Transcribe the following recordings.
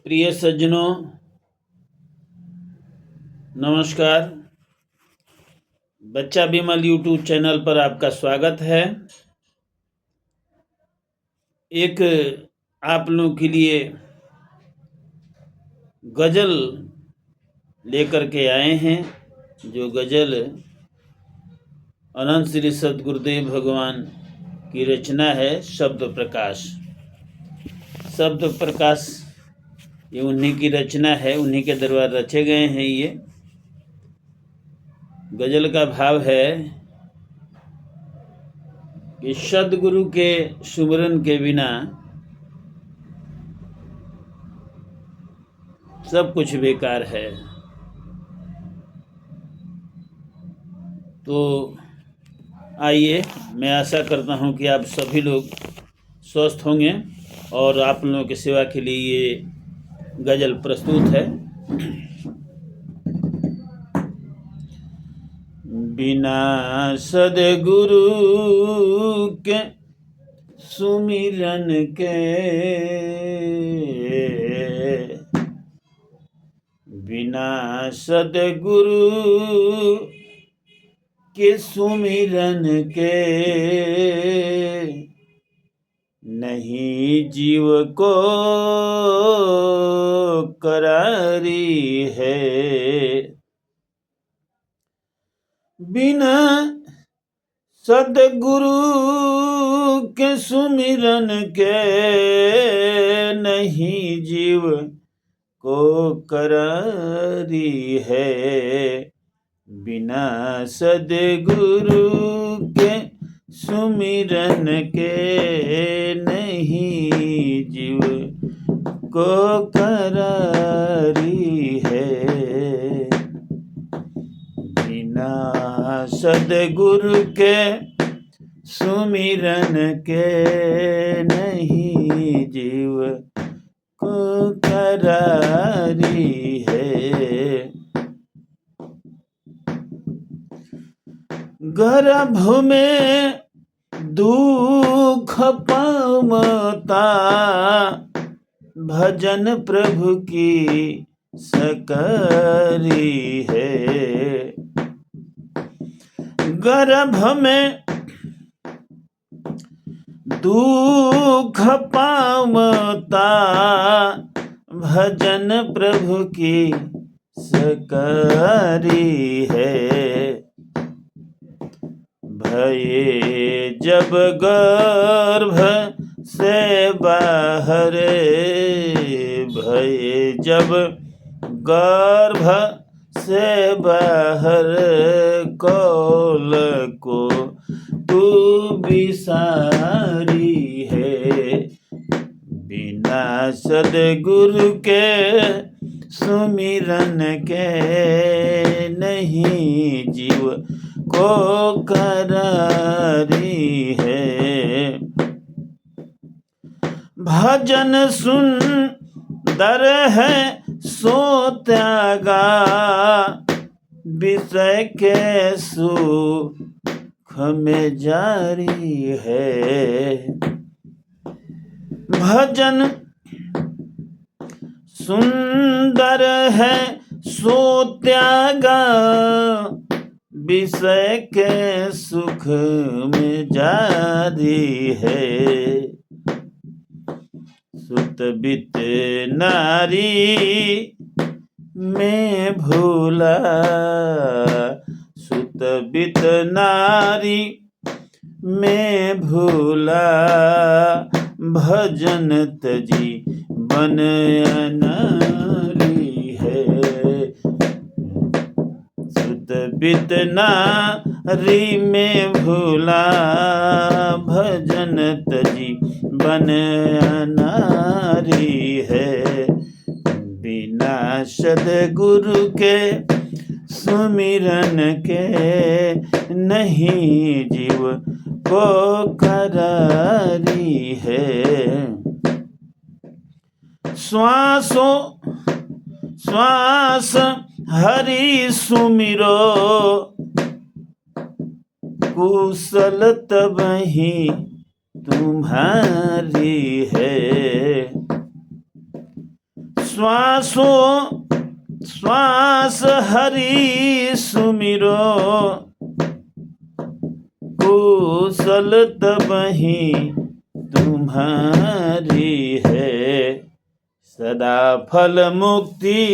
प्रिय सज्जनों, नमस्कार। बच्चा बिमल यूट्यूब चैनल पर आपका स्वागत है। एक आप लोगों के लिए गज़ल लेकर के आए हैं, जो गज़ल अनंत श्री सद्गुरुदेव भगवान की रचना है। शब्द प्रकाश ये उन्हीं की रचना है, उन्हीं के द्वारा रचे गए हैं। ये गज़ल का भाव है कि सद्गुरु के सुमिरन के बिना सब कुछ बेकार है। तो आइए, मैं आशा करता हूं कि आप सभी लोग स्वस्थ होंगे और आप लोगों की सेवा के लिए ये गज़ल प्रस्तुत है। बिना सद्गुरु के सुमिरन के, बिना सद्गुरु के सुमिरन के, नहीं जीव को करारी है। बिना सद्गुरु के सुमिरन के, नहीं जीव को करारी है। बिना सद्गुरु के सुमिरन के, नहीं जीव को करारी है। बिना सद्गुरु के सुमिरन के, नहीं जीव को करारी है। गर्भ में दुख पावता, भजन प्रभु की सकरी है। गर्भ में दुख पावता, भजन प्रभु की सकरी है। भये जब गर्भ से बाहर, भये जब गर्भ से बाहर, कौल को तू बिसारी है। बिना सद्गुरु के सुमिरन के, नहीं जीव को करारी है। भजन सुंदर है सो त्यागा, विषय के सुख में जारी है। भजन सुंदर है सो त्यागा, विषय के सुख में जारी है। सुत बित नारी में भूला, सुत बित नारी में भूला, भजन तजी बन अनारी है। सुत बित नारी में भूला, भजन तजी बन अनारी है। बिना सद्गुरु के सुमिरन के, नहीं जीव को करारी है। श्वासो श्वास हरि सुमिरो, कुशल तब ही तुम्हारी है। श्वासों श्वास हरि सुमिरो, कुशल तबहि तुम्हारी है। सदा फल मुक्ति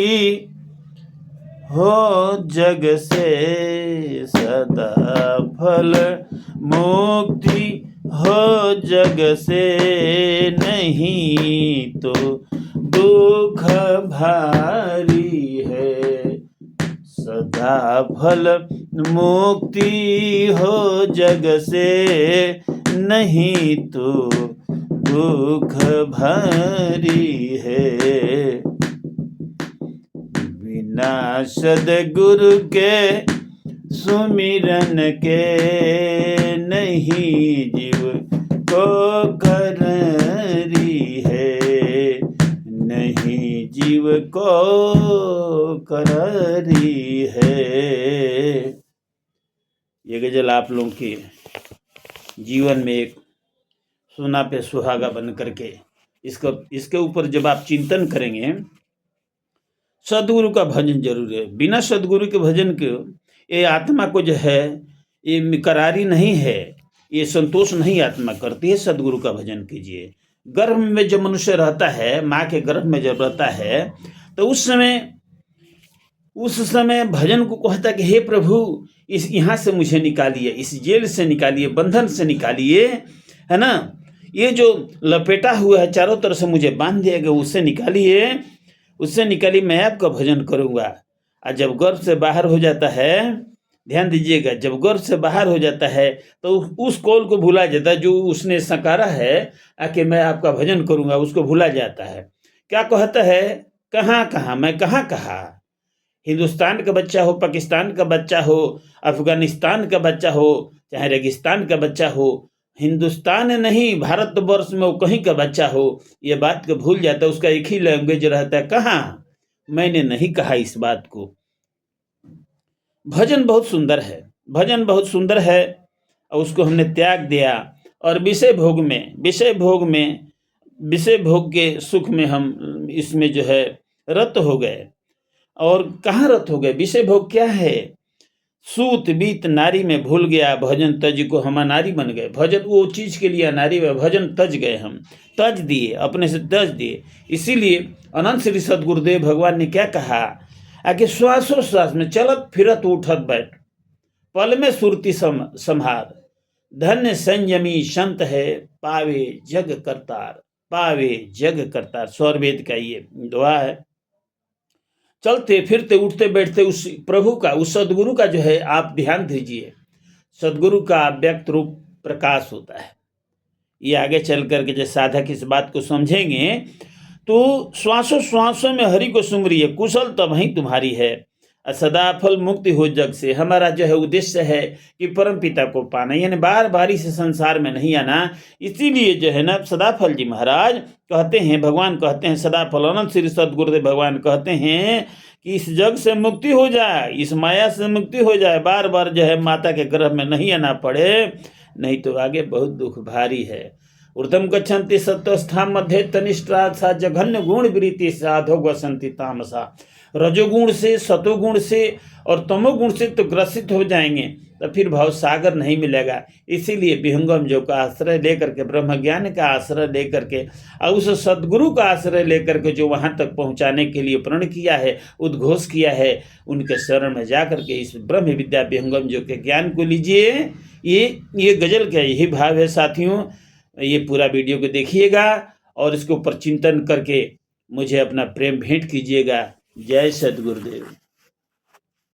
हो जग से, सदा फल मुक्ति हो जग से, नहीं तो दुख भारी है। सदा फल मुक्ति हो जग से, नहीं तो दुख भारी है। बिना सद्गुरु के सुमिरन के, नहीं जीव को करारी है, नहीं जीव को करारी है। ये गजल आप लोगों के जीवन में एक सोना पे सुहागा बन करके, इसके ऊपर जब आप चिंतन करेंगे, सदगुरु का भजन जरूर है। बिना सदगुरु के भजन के ये आत्मा को जो है ये करारी नहीं है, ये संतोष नहीं आत्मा करती है। सदगुरु का भजन कीजिए। गर्भ में जब मनुष्य रहता है, माँ के गर्भ में जब रहता है, तो उस समय भजन को कहता है कि हे प्रभु, इस यहाँ से मुझे निकालिए, इस जेल से निकालिए, बंधन से निकालिए, है ना, ये जो लपेटा हुआ है चारों तरफ से मुझे बांध दिया गया, उससे निकालिए, उससे निकालिए, मैं आपका भजन करूँगा। और जब गर्भ से बाहर हो जाता है, ध्यान दीजिएगा, जब गर्भ से बाहर हो जाता है तो उस कौल को भुला जाता है जो उसने सकारा है कि मैं आपका भजन करूँगा, उसको भुला जाता है। क्या कहता है, कहाँ मैं कहाँ। हिंदुस्तान का बच्चा हो, पाकिस्तान का बच्चा हो, अफगानिस्तान का बच्चा हो, चाहे रेगिस्तान का बच्चा हो, हिंदुस्तान नहीं भारतवर्ष में वो कहीं का बच्चा हो, ये बात को भूल जाता है। उसका एक ही लैंग्वेज रहता है, कहाँ, मैंने नहीं कहा इस बात को। भजन बहुत सुंदर है, भजन बहुत सुंदर है, और उसको हमने त्याग दिया और विषय भोग के सुख में हम इसमें जो है रत हो गए। और कहाँ रत हो गए? विषय भोग क्या है? सूत बीत नारी में भूल गया, भजन तज को हम अनारी बन गए। भजन वो चीज के लिए अनारी व भजन तज गए, हम तज दिए, अपने से तज दिए। इसीलिए अनंत श्री सदगुरुदेव भगवान ने क्या कहा, आगे श्वासोश्वास में चलत फिरत उठत बैठ, पल में सुरती संहार, धन्य संयमी संत है, पावे जग करतार, पावे जग करतार। स्वरवेद का ये दुआ है। चलते फिरते उठते बैठते उस प्रभु का, उस सदगुरु का जो है आप ध्यान दीजिए। सदगुरु का व्यक्त रूप प्रकाश होता है। ये आगे चल करके जब साधक इस बात को समझेंगे तो श्वासों में हरि को सुमरिए, कुशल तबहि तुम्हारी है, सदा फल मुक्ति हो जग से। हमारा जो है उद्देश्य है कि परम पिता को पाना, यानी बार बारी से संसार में नहीं आना। इसीलिए जो है ना सदाफल जी महाराज कहते हैं, भगवान कहते हैं, सदाफल अनंत श्री सदगुरुदेव भगवान कहते हैं कि इस जग से मुक्ति हो जाए, इस माया से मुक्ति हो जाए, बार बार जो है माता के गर्भ में नहीं आना पड़े, नहीं तो आगे बहुत दुख भारी है। ऊर्ध्वं गच्छन्ति सत्वस्था मध्ये तनिष्ठा सा जघन्य गुण वृत्ति साधो वसंति तामसा। रजोगुण से, सतोगुण से और तमोगुण से तो ग्रसित हो जाएंगे, तो फिर भाव सागर नहीं मिलेगा। इसीलिए विहंगम जो का आश्रय लेकर के, ब्रह्म ज्ञान का आश्रय लेकर के और उस सदगुरु का आश्रय लेकर के जो वहाँ तक पहुँचाने के लिए प्रण किया है, उद्घोष किया है, उनके शरण में जा करके इस ब्रह्म विद्या विहंगम जो के ज्ञान को लीजिए। ये गजल का यही भाव है साथियों। ये पूरा वीडियो को देखिएगा और इसके ऊपर चिंतन करके मुझे अपना प्रेम भेंट कीजिएगा। जय सद्गुरुदेव।